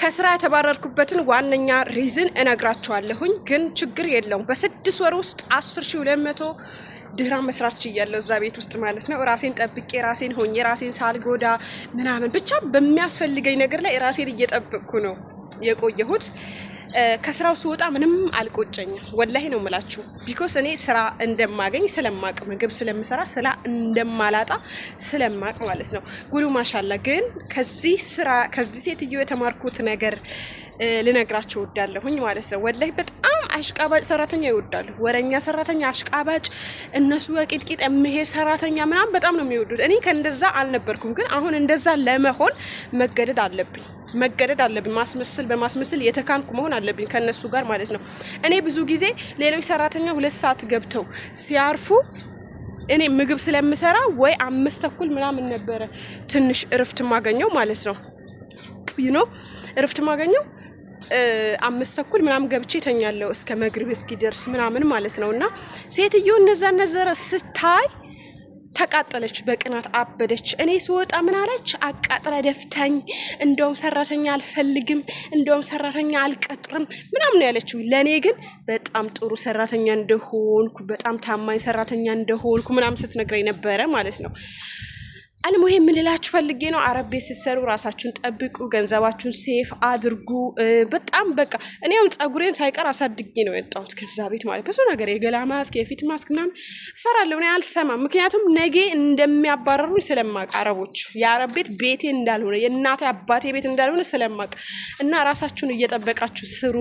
ከስራ የተባረርኩበትን ዋነኛ ሪዝን እነግራችኋለሁኝ። ግን ችግር የለውም። በ6 ወር ውስጥ 10,200 ድህራም መስራት ችያለሁ እዛ ቤት ውስጥ ማለት ነው። ራሴን ጠብቄ ራሴን ሆኜ ራሴን ሳልጎዳ ምናምን ብቻ በሚያስፈልገኝ ነገር ላይ ራሴን እየጠበቅኩ ነው የቆየሁት። ከስራው ስወጣ ምንም አልቆጨኝም። ወላሂ ነው የምላችሁ። ቢኮስ እኔ ስራ እንደማገኝ ስለማቅ ምግብ ስለምሰራ ስራ እንደማላጣ ስለማቅ ማለት ነው። ጉሉ ማሻላ። ግን ከዚህ ሴትዮ የተማርኩት ነገር ልነግራችሁ እወዳለሁኝ ማለት ነው። ወላሂ በጣም አሽቃባጭ ሰራተኛ ይወዳሉ። ወረኛ ሰራተኛ፣ አሽቃባጭ፣ እነሱ በቂጥቂጥ የምሄድ ሰራተኛ ምናምን በጣም ነው የሚወዱት። እኔ ከእንደዛ አልነበርኩም። ግን አሁን እንደዛ ለመሆን መገደድ አለብኝ። በማስመሰል የተካንኩ መሆን አለብኝ ከነሱ ጋር ማለት ነው። እኔ ብዙ ጊዜ ሌሎች ሰራተኛ 2 ሰዓት ገብተው ሲያርፉ እኔ ምግብ ስለምሰራ ወይ 5 ተኩል ምናምን ነበረ ትንሽ እረፍት ማገኘው ማለት ነው። እረፍት ማገኘው 5 ተኩል ምናምን ገብቼ ተኛለሁ እስከ መግሪብ እስኪደርስ ምናምን ማለት ነውና ሴትዮ እነዛ ስታይ ተቃጠለች፣ በቅናት አበደች። እኔ ስወጣ ምን አለች? አቃጥላ ደፍታኝ፣ እንደውም ሰራተኛ አልፈልግም፣ እንደውም ሰራተኛ አልቀጥርም ምናምን ነው ያለችው። ለኔ ግን በጣም ጥሩ ሰራተኛ እንደሆንኩ፣ በጣም ታማኝ ሰራተኛ እንደሆንኩ ምናምን ስትነግረኝ ነበረ ማለት ነው። አልሙሂም ምን ልላችሁ ፈልጌ ነው፣ አረብ ቤት ስትሰሩ ራሳችሁን ጠብቁ፣ ገንዘባችሁን ሴፍ አድርጉ። በጣም በቃ እኔ አሁን ጸጉሬን ሳይቀር አሳድጌ ነው የወጣሁት ከዛ ቤት ማለት። ብዙ ነገር የገላ ማስክ፣ የፊት ማስክ ምናምን እሰራለሁ። እኔ አልሰማም፣ ምክንያቱም ነገ እንደሚያባረሩኝ ስለማቅ። አረቦች የአረብ ቤት ቤቴ እንዳልሆነ የእናቴ አባቴ ቤት እንዳልሆነ ስለማቅ እና ራሳችሁን እየጠበቃችሁ ስሩ፣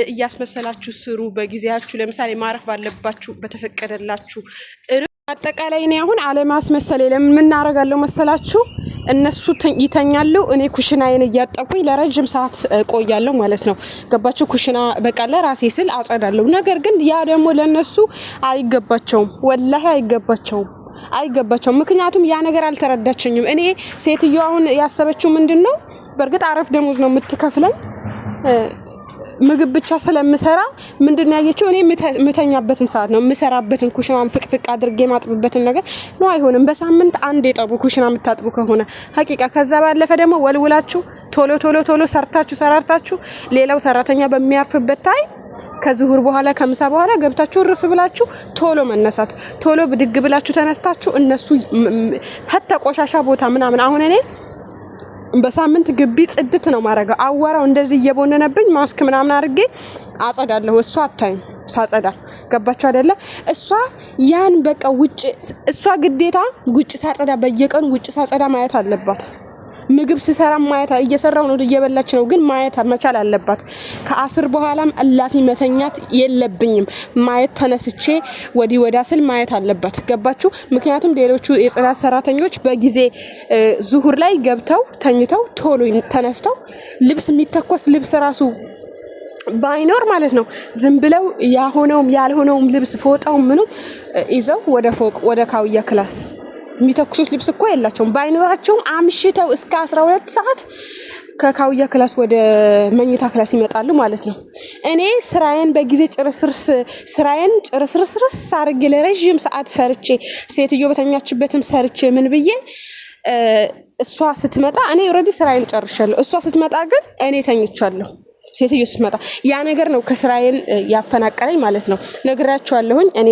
እያስመሰላችሁ ስሩ። በጊዜያችሁ ለምሳሌ ማረፍ ባለባችሁ በተፈቀደላችሁ አጠቃላይ እኔ አሁን አለማስመሰል ለምን እናረጋለሁ መሰላችሁ? እነሱ ይተኛሉ፣ እኔ ኩሽናዬን እያጠቁኝ ለረጅም ሰዓት ቆያለሁ ማለት ነው። ገባችሁ? ኩሽና በቃ ለራሴ ስል አጸዳለሁ። ነገር ግን ያ ደግሞ ለነሱ አይገባቸውም፣ ወላሂ አይገባቸውም። ምክንያቱም ያ ነገር አልተረዳችኝም። እኔ ሴትዮ አሁን ያሰበችው ምንድነው? በእርግጥ አረፍ ደሞዝ ነው የምትከፍለኝ ምግብ ብቻ ስለምሰራ ምንድነው ያየችው? እኔ ምተኛበትን ሰዓት ነው የምሰራበትን ኩሽናን ፍቅፍቅ አድርጌ ማጥብበትን ነገር ነው። አይሆንም። በሳምንት አንድ የጠቡ ኩሽና የምታጥቡ ከሆነ ሀቂቃ። ከዛ ባለፈ ደግሞ ወልውላችሁ ቶሎ ሰራርታችሁ ሌላው ሰራተኛ በሚያርፍበት ታይ ከዙሁር በኋላ ከምሳ በኋላ ገብታችሁ ርፍ ብላችሁ ቶሎ መነሳት፣ ቶሎ ብድግ ብላችሁ ተነስታችሁ እነሱ ሀታ ቆሻሻ ቦታ ምናምን አሁን እኔ በሳምንት ግቢ ጽድት ነው ማረጋ። አዋራው እንደዚህ እየቦነነብኝ ማስክ ምናምን አድርጌ አጸዳለሁ። እሷ አታይም ሳጸዳ። ገባችሁ አይደለ? እሷ ያን በቃ እሷ ግዴታ ውጭ ሳጸዳ፣ በየቀኑ ውጭ ሳጸዳ ማየት አለባት። ምግብ ስሰራ ማየት እየሰራው ነው፣ እየበላች ነው፣ ግን ማየት መቻል አለባት። ከአስር በኋላም አላፊ መተኛት የለብኝም። ማየት ተነስቼ ወዳ ስል ማየት አለባት። ገባችሁ? ምክንያቱም ሌሎቹ የጽዳት ሰራተኞች በጊዜ ዙሁር ላይ ገብተው ተኝተው ቶሎ ተነስተው ልብስ የሚተኮስ ልብስ ራሱ ባይኖር ማለት ነው ዝም ብለው ያልሆነውም ልብስ ፎጣው ምኑ ይዘው ወደ ፎቅ ወደ ካውያ ክላስ የሚተኩሱት ልብስ እኮ የላቸውም። ባይኖራቸውም አምሽተው እስከ 12 ሰዓት ከካውያ ክላስ ወደ መኝታ ክላስ ይመጣሉ ማለት ነው። እኔ ስራዬን በጊዜ ጭርስርስ አርጌ ለረጅም ሰዓት ሰርቼ ሴትዮ በተኛችበትም ሰርቼ ምን ብዬ እሷ ስትመጣ እኔ ኦሬዲ ስራዬን ጨርሻለሁ። እሷ ስትመጣ ግን እኔ ተኝቻለሁ። ሴትዮ ስትመጣ ያ ነገር ነው ከስራዬን ያፈናቀለኝ ማለት ነው። ነግራችኋለሁኝ። እኔ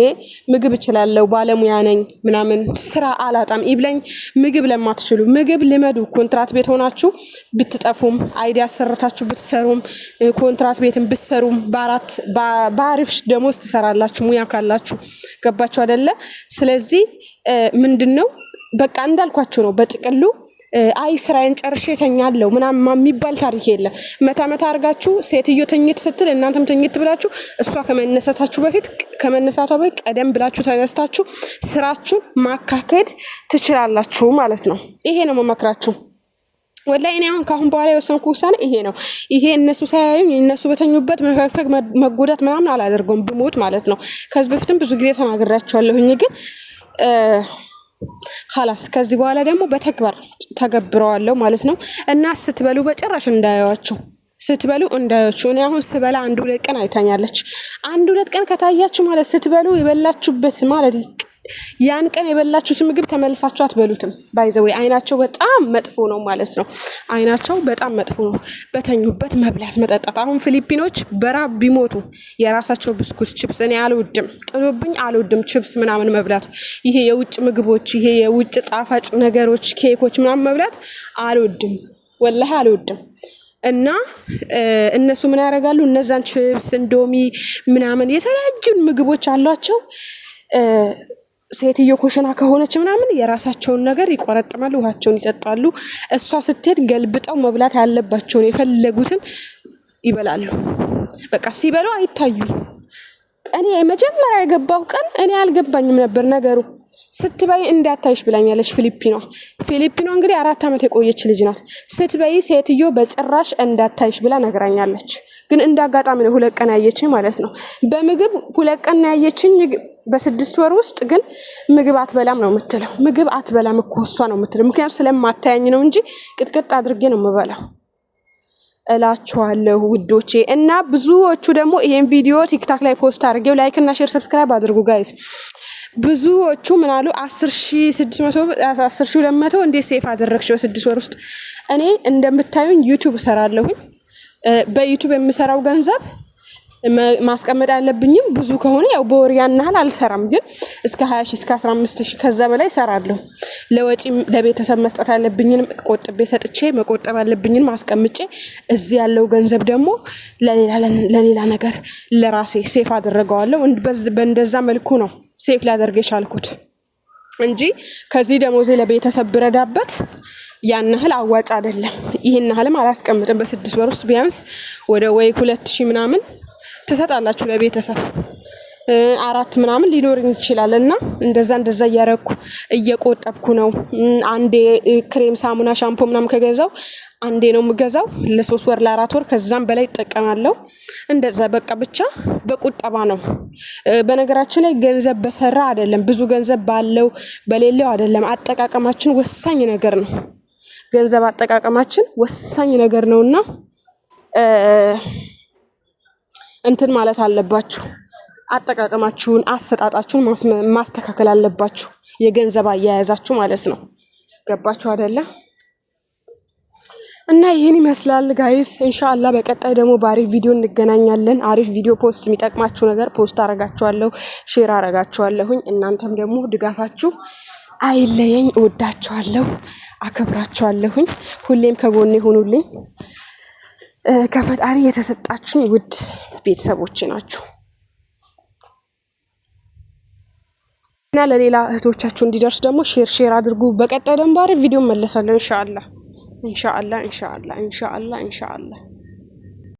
ምግብ እችላለሁ፣ ባለሙያ ነኝ ምናምን፣ ስራ አላጣም። ይብለኝ ምግብ ለማትችሉ ምግብ ልመዱ። ኮንትራት ቤት ሆናችሁ ብትጠፉም አይዲያ ሰርታችሁ ብትሰሩም ኮንትራት ቤትም ብትሰሩም በአሪፍ ደሞዝ ትሰራላችሁ ሙያ ካላችሁ። ገባችሁ አይደለ? ስለዚህ ምንድነው በቃ እንዳልኳችሁ ነው በጥቅሉ አይ ስራዬን ጨርሼ ተኛለሁ ምናምን የሚባል ታሪክ የለም። መታ አርጋችሁ ሴትዮ ተኝት ስትል እናንተም ተኝት ብላችሁ እሷ ከመነሳቷ በፊት ቀደም ብላችሁ ተነስታችሁ ስራችሁ ማካከድ ትችላላችሁ ማለት ነው። ይሄ ነው መመክራችሁ። ወላሂ እኔ አሁን ካሁን በኋላ የወሰንኩ ውሳኔ ይሄ ነው። ይሄ እነሱ ሳያዩኝ እነሱ በተኙበት መፈግፈግ መጎዳት ምናምን አላደርገውም ብሞት ማለት ነው። ከዚህ በፊትም ብዙ ጊዜ ተናግሬያችኋለሁኝ። ግን خلاص ከዚህ በኋላ ደግሞ በተግባር ተገብረዋለሁ ማለት ነው። እና ስትበሉ በጭራሽ እንዳያዩአችሁ። እኔ አሁን ስበላ 1-2 ቀን አይታኛለች። 1-2 ቀን ከታያችሁ ማለት ስትበሉ የበላችሁበት ማለት ያን ቀን የበላችሁት ምግብ ተመልሳችሁ አትበሉትም። ባይዘው አይናቸው በጣም መጥፎ ነው ማለት ነው። አይናቸው በጣም መጥፎ ነው። በተኙበት መብላት መጠጣት። አሁን ፊሊፒኖች በራብ ቢሞቱ የራሳቸው ብስኩት፣ ቺፕስ እኔ አልወድም፣ ጥሎብኝ አልወድም ቺፕስ ምናምን መብላት። ይሄ የውጭ ምግቦች፣ ይሄ የውጭ ጣፋጭ ነገሮች፣ ኬኮች ምናምን መብላት አልወድም፣ ወላሂ አልወድም። እና እነሱ ምን ያደርጋሉ? እነዛን ቺፕስ፣ እንዶሚ ምናምን የተለያዩ ምግቦች አሏቸው። ሴትዮ ኮሽና ከሆነች ምናምን የራሳቸውን ነገር ይቆረጥማሉ፣ ውሃቸውን ይጠጣሉ። እሷ ስትሄድ ገልብጠው መብላት ያለባቸውን የፈለጉትን ይበላሉ። በቃ ሲበሉ አይታዩም። እኔ የመጀመሪያ የገባው ቀን እኔ አልገባኝም ነበር ነገሩ። ስትበይ እንዳታይሽ ብላኛለች ፊሊፒኗ እንግዲህ 4 ዓመት የቆየች ልጅ ናት። ስትበይ ሴትዮ በጭራሽ እንዳታይሽ ብላ ነግራኛለች። ግን እንዳጋጣሚ ነው 2 ቀን ያየችኝ ማለት ነው። በምግብ 2 ቀን ያየችኝ በ6 ወር ውስጥ ግን ምግብ አትበላም ነው የምትለው። ምግብ አትበላም እኮ እሷ ነው የምትለው። ምክንያቱም ስለማታያኝ ነው እንጂ ቅጥቅጥ አድርጌ ነው የምበላው እላችኋለሁ ውዶቼ። እና ብዙዎቹ ደግሞ ይሄን ቪዲዮ ቲክታክ ላይ ፖስት አድርጌው ላይክ እና ሼር ሰብስክራይብ አድርጉ ጋይስ። ብዙዎቹ ምን አሉ 10600 10200 እንዴት ሴፍ አደረግሽ በ6 ወር ውስጥ? እኔ እንደምታዩኝ ዩቲዩብ እሰራለሁኝ። በዩቲዩብ የምሰራው ገንዘብ ማስቀመጥ ያለብኝም ብዙ ከሆነ ያው በወር ያን ያህል አልሰራም፣ ግን እስከ 20000 እስከ 15000 ከዛ በላይ እሰራለሁ። ለወጪ ለቤተሰብ መስጠት ያለብኝን ቆጥቤ ሰጥቼ መቆጠብ ያለብኝን ማስቀምጬ እዚህ ያለው ገንዘብ ደግሞ ለሌላ ነገር ለራሴ ሴፍ አደረገዋለሁ። በእንደዛ መልኩ ነው ሴፍ ላደርግ የቻልኩት እንጂ ከዚህ ደሞዜ ለቤተሰብ ብረዳበት ያን ያህል አዋጭ አይደለም። ይሄን ያህልም አላስቀምጥም። በ6 ወር ውስጥ ቢያንስ ወደ ወይ 2000 ምናምን ትሰጣላችሁ ለቤተሰብ 4 ምናምን ሊኖርኝ ይችላል። እና እንደዛ እያረኩ እየቆጠብኩ ነው። አንዴ ክሬም፣ ሳሙና፣ ሻምፖ ምናምን ከገዛው አንዴ ነው የምገዛው ለ3 ወር ለ4 ወር ከዛም በላይ እጠቀማለሁ። እንደዛ በቃ ብቻ በቁጠባ ነው። በነገራችን ላይ ገንዘብ በሰራ አይደለም፣ ብዙ ገንዘብ ባለው በሌለው አይደለም። አጠቃቀማችን ወሳኝ ነገር ነው። ገንዘብ አጠቃቀማችን ወሳኝ ነገር ነውና እንትን ማለት አለባችሁ። አጠቃቀማችሁን አሰጣጣችሁን ማስተካከል አለባችሁ። የገንዘብ አያያዛችሁ ማለት ነው። ገባችሁ አይደለ? እና ይሄን ይመስላል ጋይስ። ኢንሻአላህ በቀጣይ ደግሞ በአሪፍ ቪዲዮ እንገናኛለን። አሪፍ ቪዲዮ ፖስት የሚጠቅማችሁ ነገር ፖስት አረጋችኋለሁ፣ ሼር አረጋችኋለሁኝ። እናንተም ደግሞ ድጋፋችሁ አይለየኝ። እወዳችኋለሁ፣ አከብራችኋለሁኝ። ሁሌም ከጎኔ ሆኑልኝ። ከፈጣሪ የተሰጣችሁኝ ውድ ቤተሰቦቼ ናችሁ እና ለሌላ እህቶቻችሁ እንዲደርስ ደግሞ ሼር አድርጉ። በቀጣይ ደግሞ ባሪ ቪዲዮ መለሳለሁ ኢንሻአላህ።